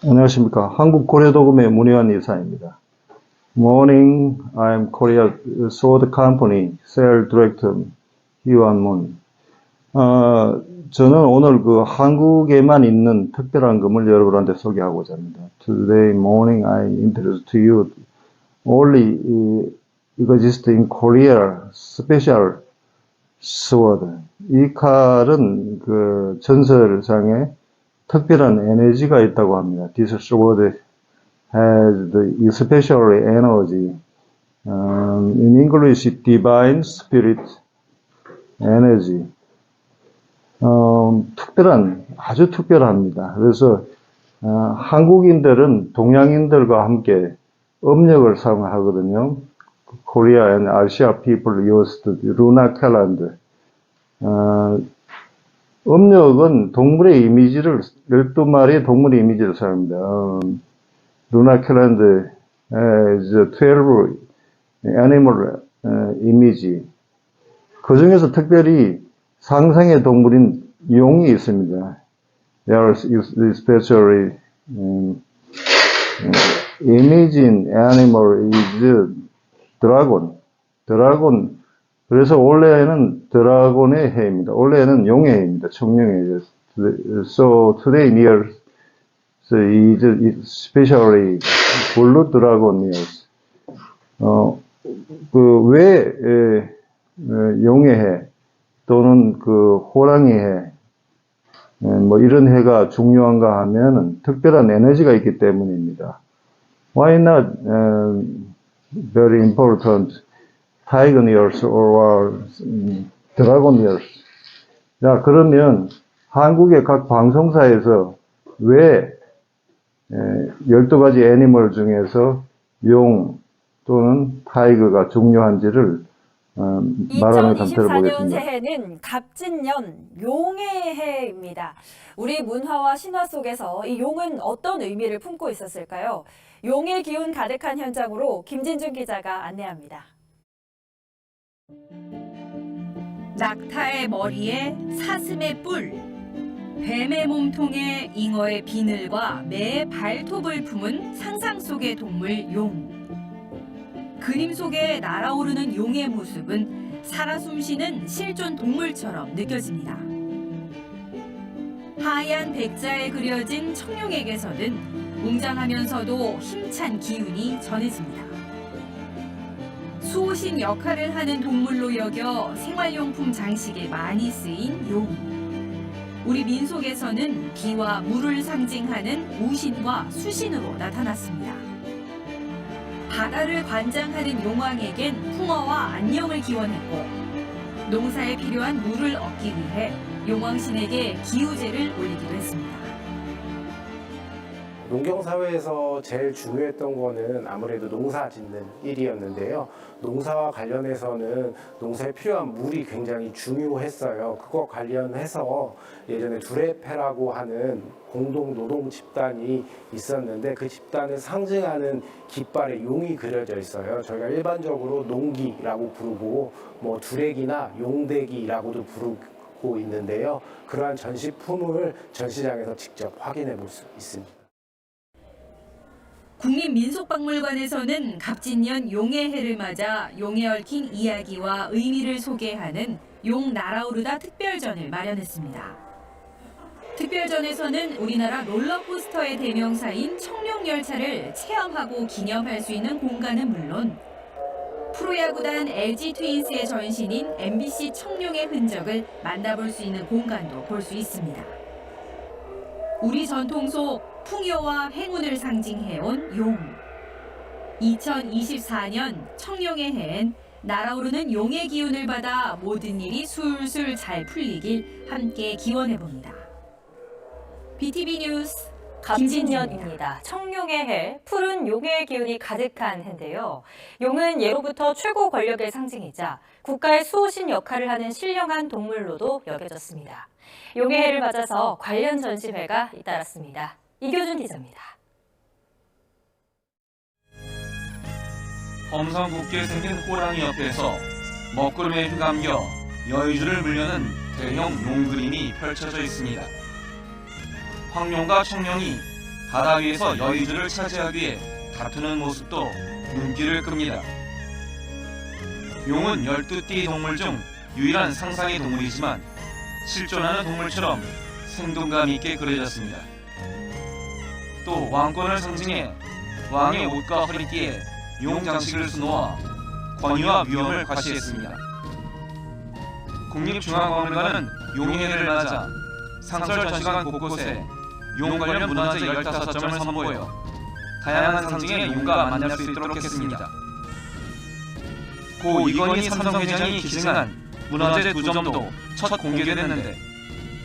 안녕하십니까. 한국 고려도금의 문혜환 이사입니다. Morning, I'm Korea Sword Company Sales Director 희완문. 저는 오늘 그 한국에만 있는 특별한 금을 여러분한테 소개하고자 합니다. Today morning I introduce to you only exist in Korea special sword. 이 칼은 그 전설상에 특별한 에너지가 있다고 합니다. This sword has the especially energy. In English, divine spirit energy. 아주 특별합니다. 그래서 한국인들은 동양인들과 함께 음력을 사용하거든요. Korea and Asia people used lunar calendar. 음력은 동물의 이미지를, 12마리의 동물의 이미지를 사용합니다. lunar calendar is 12 animal image. 그 중에서 특별히 상상의 동물인 용이 있습니다. There is especially imagine animal is dragon. 드라곤. 그래서 올해는 드라곤의 해입니다. 올해는 용의 해입니다. 청룡의 해. So today near is especially blue dragon years. 왜 용의 해 또는 그 호랑이 해 뭐 이런 해가 중요한가 하면은 특별한 에너지가 있기 때문입니다. Why not very important Tiger years or Dragon years? 자, 그러면 한국의 각 방송사에서 왜 12가지 애니멀 중에서 용 또는 타이거가 중요한지를 말하는 상태를 2024년 보겠습니다. 새해는 갑진년 용의 해입니다. 우리 문화와 신화 속에서 이 용은 어떤 의미를 품고 있었을까요? 용의 기운 가득한 현장으로 김진중 기자가 안내합니다. 낙타의 머리에 사슴의 뿔, 뱀의 몸통에 잉어의 비늘과 매의 발톱을 품은 상상 속의 동물 용. 그림 속에 날아오르는 용의 모습은 살아 숨쉬는 실존 동물처럼 느껴집니다. 하얀 백자에 그려진 청룡에게서는 웅장하면서도 힘찬 기운이 전해집니다. 수호신 역할을 하는 동물로 여겨 생활용품 장식에 많이 쓰인 용. 우리 민속에서는 비와 물을 상징하는 우신과 수신으로 나타났습니다. 바다를 관장하는 용왕에겐 풍어와 안녕을 기원했고, 농사에 필요한 물을 얻기 위해 용왕신에게 기우제를 올리기도 했습니다. 농경사회에서 제일 중요했던 거는 아무래도 농사 짓는 일이었는데요. 농사와 관련해서는 농사에 필요한 물이 굉장히 중요했어요. 그거 관련해서 예전에 두레패라고 하는 공동노동 집단이 있었는데 그 집단을 상징하는 깃발에 용이 그려져 있어요. 저희가 일반적으로 농기라고 부르고 뭐 두레기나 용대기라고도 부르고 있는데요. 그러한 전시품을 전시장에서 직접 확인해 볼 수 있습니다. 국립민속박물관에서는 갑진년 용의 해를 맞아 용에 얽힌 이야기와 의미를 소개하는 용 날아오르다 특별전을 마련했습니다. 특별전에서는 우리나라 롤러코스터의 대명사인 청룡열차를 체험하고 기념할 수 있는 공간은 물론 프로야구단 LG 트윈스의 전신인 MBC 청룡의 흔적을 만나볼 수 있는 공간도 볼 수 있습니다. 우리 전통 속 풍요와 행운을 상징해온 용. 2024년 청룡의 해엔 날아오르는 용의 기운을 받아 모든 일이 술술 잘 풀리길 함께 기원해봅니다. BTV 뉴스 갑진년입니다. 청룡의 해, 푸른 용의 기운이 가득한 해인데요. 용은 예로부터 최고 권력의 상징이자 국가의 수호신 역할을 하는 신령한 동물로도 여겨졌습니다. 용의 해를 맞아서 관련 전시회가 잇따랐습니다. 이교준 기자입니다. 범상궂게 생긴 호랑이 옆에서 먹구름에 휘감겨 여의주를 물려는 대형 용 그림이 펼쳐져 있습니다. 황룡과 청룡이 바다 위에서 여의주를 차지하기 위해 다투는 모습도 눈길을 끕니다. 용은 12띠 동물 중 유일한 상상의 동물이지만 실존하는 동물처럼 생동감 있게 그려졌습니다. 또 왕권을 상징해 왕의 옷과 허리띠에 용 장식을 수놓아 권위와 위엄을 과시했습니다. 국립중앙박물관은 용의 해를 맞아 상설 전시관 곳곳에 용 관련 문화재 15점을 선보여 다양한 상징의 용과 만날 수 있도록 했습니다. 고 이건희 삼성회장이 기증한 문화재 2점도 첫 공개됐는데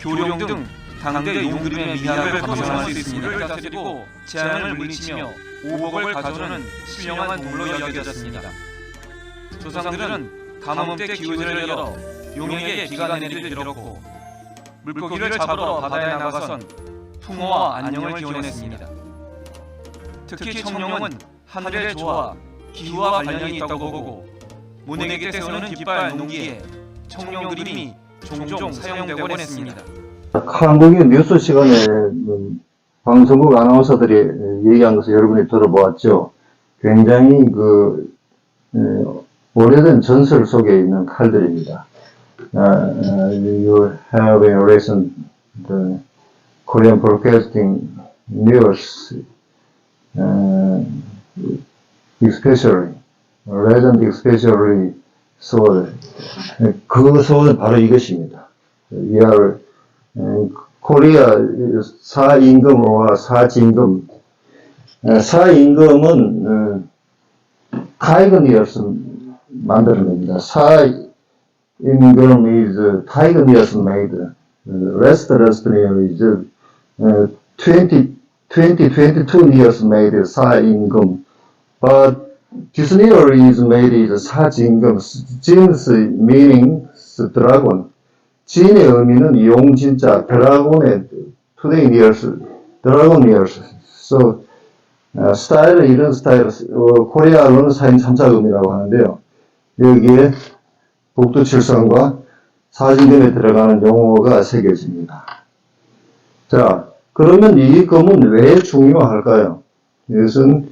교룡 등 당대 용 그림의 미학을 감상할 수 있습니다. 물을 다스리고 재앙을 물리치며 오복을 가져오는 신령한 동물로 여겨졌습니다. 조상들은 가뭄 때 기우제를 열어 용에게 비가 내리를 빌었고 물고기를 잡으러 바다에 나가선 풍어와 안녕을 기원했습니다. 특히 청룡은 하늘의 조와 기후와 관련이 있다고 보고 모내에게 세우는 깃발 농기에 청룡 그림이 종종 사용되곤 했습니다. 한국의 뉴스 시간에 방송국 아나운서들이 얘기한 것을 여러분이 들어보았죠. 굉장히 오래된 전설 속에 있는 칼들입니다. You have in recent the Korean Broadcasting News, especially legend, especially sword. 그 sword 바로 이것입니다. We are Korea 사임금과 사진금. 사임금은 타이거니어스 만드는 겁니다. 사임금 is 타이거니어스 made. Restless is 22 years made 사임금. But this year is made is 사진금. Jin's meaning dragon. 진의 의미는 용 진짜, 드라곤의 today years, dragon years. So, 스타일은 이런 스타일, 코리아로는 사인 3사금이라고 하는데요. 여기에 북두칠성과 사진금에 들어가는 용어가 새겨집니다. 자, 그러면 이 금은 왜 중요할까요? 이것은,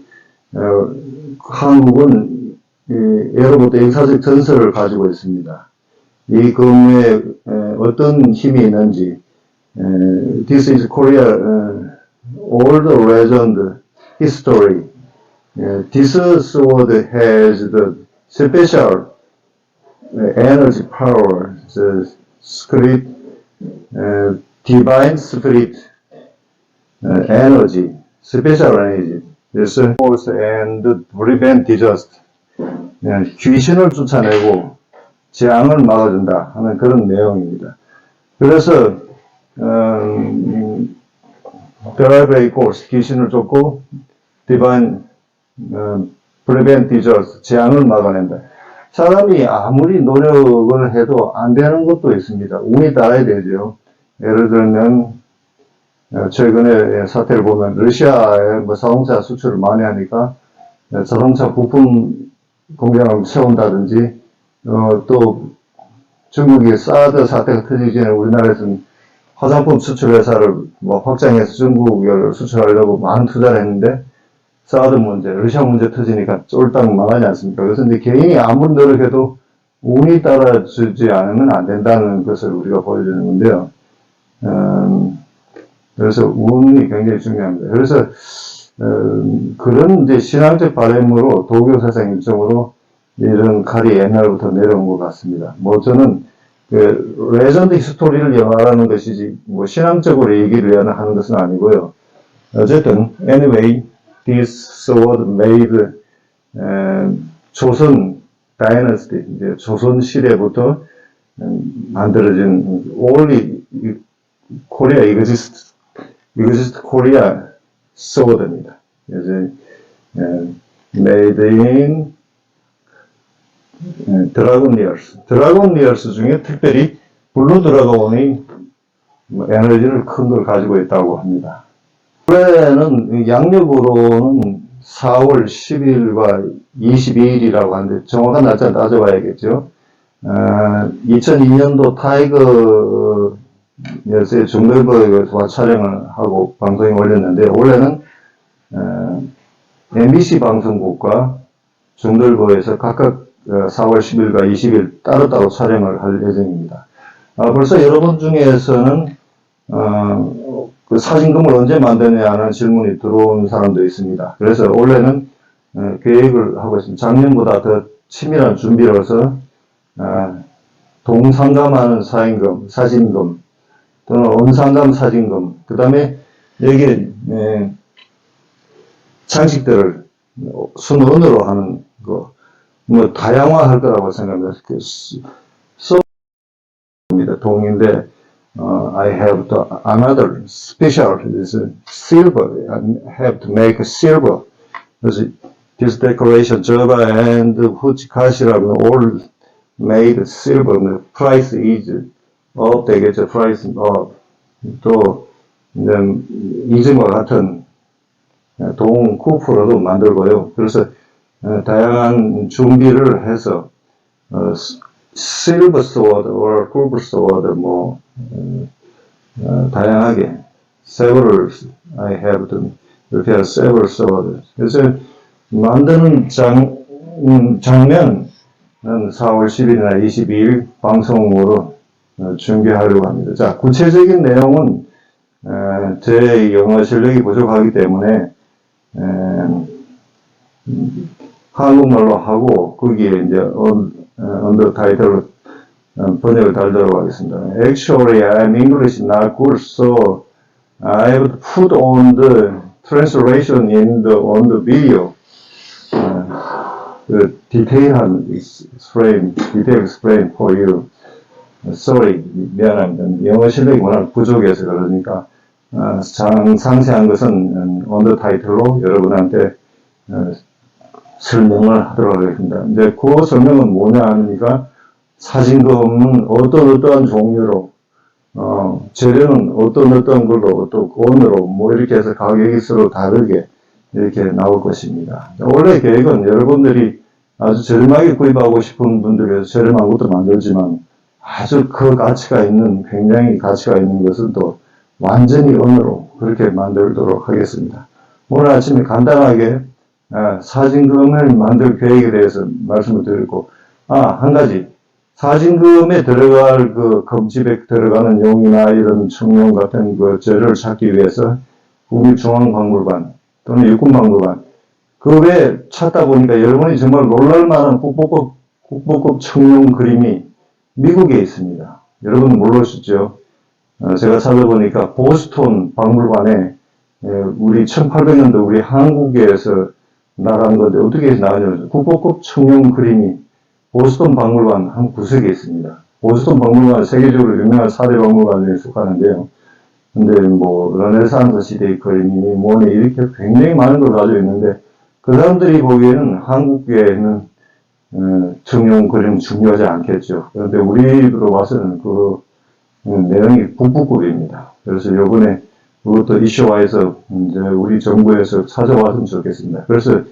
한국은 예로부터 역사적 전설을 가지고 있습니다. 이 금에 어떤 힘이 있는지, this is Korea old legend history. This sword has the special energy power, the spirit, divine spirit energy, special energy. This force and prevent disaster. 귀신을 쫓아내고 재앙을 막아준다 하는 그런 내용입니다. 그래서 드라이브의 코스, 귀신을 쫓고 divine prevent disaster, 재앙을 막아낸다. 사람이 아무리 노력을 해도 안 되는 것도 있습니다. 운이 따라야 되죠. 예를 들면 최근에 사태를 보면 러시아에 자동차 수출을 많이 하니까 자동차 부품 공장을 세운다든지 또 중국이 사드 사태가 터지기 전에 우리나라에서는 화장품 수출 회사를 확장해서 중국을 수출하려고 많은 투자를 했는데 사드 문제, 러시아 문제 터지니까 쫄딱 망하지 않습니까? 그래서 이제 개인이 아무리 노력해도 운이 따라주지 않으면 안 된다는 것을 우리가 보여주는 건데요. 그래서 운이 굉장히 중요합니다. 그래서 그런 이제 신앙적 바람으로 도교 사상 일종으로 이런 칼이 옛날부터 내려온 것 같습니다. 저는 레전드 히스토리를 말하는 것이지 신앙적으로 얘기를 하는 것은 아니고요. 어쨌든 anyway, this sword made 조선 다이너스티, 이제 조선 시대부터 만들어진 only Korea exists Korea sword입니다. 이제 made in 드라곤 리얼스 중에 특별히 블루 드라곤이 에너지를 큰 걸 가지고 있다고 합니다. 올해는 양력으로는 4월 10일과 22일이라고 하는데 정확한 날짜는 따져봐야겠죠. 2002년도 타이거 넷의 중별버에서 촬영을 하고 방송에 올렸는데 올해는 MBC 방송국과 중들보에서 각각 4월 10일과 20일 따로따로 촬영을 할 예정입니다. 벌써 여러분 중에서는 그 사진금을 언제 만드냐는 질문이 들어온 사람도 있습니다. 그래서 올해는 계획을 하고 있습니다. 작년보다 더 치밀한 준비로서 동상감하는 사진금 또는 언상감 사진금, 그 다음에 여기에 장식들을 순원으로 하는 거, 뭐 다양화할 거라고 생각합니다. 동인데 I have another special is silver. I have to make silver. 그래서 this decoration Java and Fuchikashi라고 all made silver. The price is up 되겠죠. price up. 또 이즈와 같은 동 쿠프로도 만들고요. 그래서 다양한 준비를 해서 silver sword or silver sword 뭐 다양하게 several I have to prepare several sword. 그래서 만드는 장면은 4월 10일이나 22일 방송으로 준비하려고 합니다. 자, 구체적인 내용은 제 영어 실력이 부족하기 때문에 한국말로 하고 거기에 이제 언더 타이틀로 번역을 달도록 하겠습니다. Actually, I'm English not good, so I have to put on the translation on the video. 그 디테일한 detail explain for you. Sorry, 미안합니다. 영어 실력이 워낙 부족해서 그러니까 상세한 것은 언더 타이틀로 여러분한테 설명을 하도록 하겠습니다. 이제 그 설명은 뭐냐 하니까 사진금은 어떠한 종류로 재료는 어떤 걸로 또 원으로 뭐 이렇게 해서 가격이 서로 다르게 이렇게 나올 것입니다. 원래 계획은 여러분들이 아주 저렴하게 구입하고 싶은 분들에서 저렴한 것도 만들지만 아주 그 가치가 있는 굉장히 가치가 있는 것은 또 완전히 은으로 그렇게 만들도록 하겠습니다. 오늘 아침에 간단하게 사진금을 만들 계획에 대해서 말씀을 드렸고, 한 가지. 사진금에 들어갈 그 금집에 들어가는 용이나 이런 청룡 같은 그 재료를 찾기 위해서 국립중앙박물관 또는 육군박물관, 그 외에 찾다 보니까 여러분이 정말 놀랄만한 국보급 청룡 그림이 미국에 있습니다. 여러분 모르시죠? 제가 찾아보니까 보스턴 박물관에 우리 1800년도 우리 한국에서 나간 건데 어떻게 나가냐면 국보급 청룡 그림이 보스턴 박물관 한 구석에 있습니다. 보스턴 박물관 세계적으로 유명한 4대 박물관 중에 속하는데요. 근데 뭐 르네상스 시대의 그림이니 뭐니 이렇게 굉장히 많은 걸 가지고 있는데 그 사람들이 보기에는 한국에는 청룡 그림 중요하지 않겠죠. 그런데 우리로 봐서는 그 내용이 국보급입니다. 그래서 요번에 그것도 이슈화해서 이제 우리 정부에서 찾아왔으면 좋겠습니다. 그래서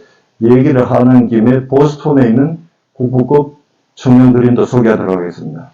얘기를 하는 김에 보스턴에 있는 국보급 청룡 그림도 소개하도록 하겠습니다.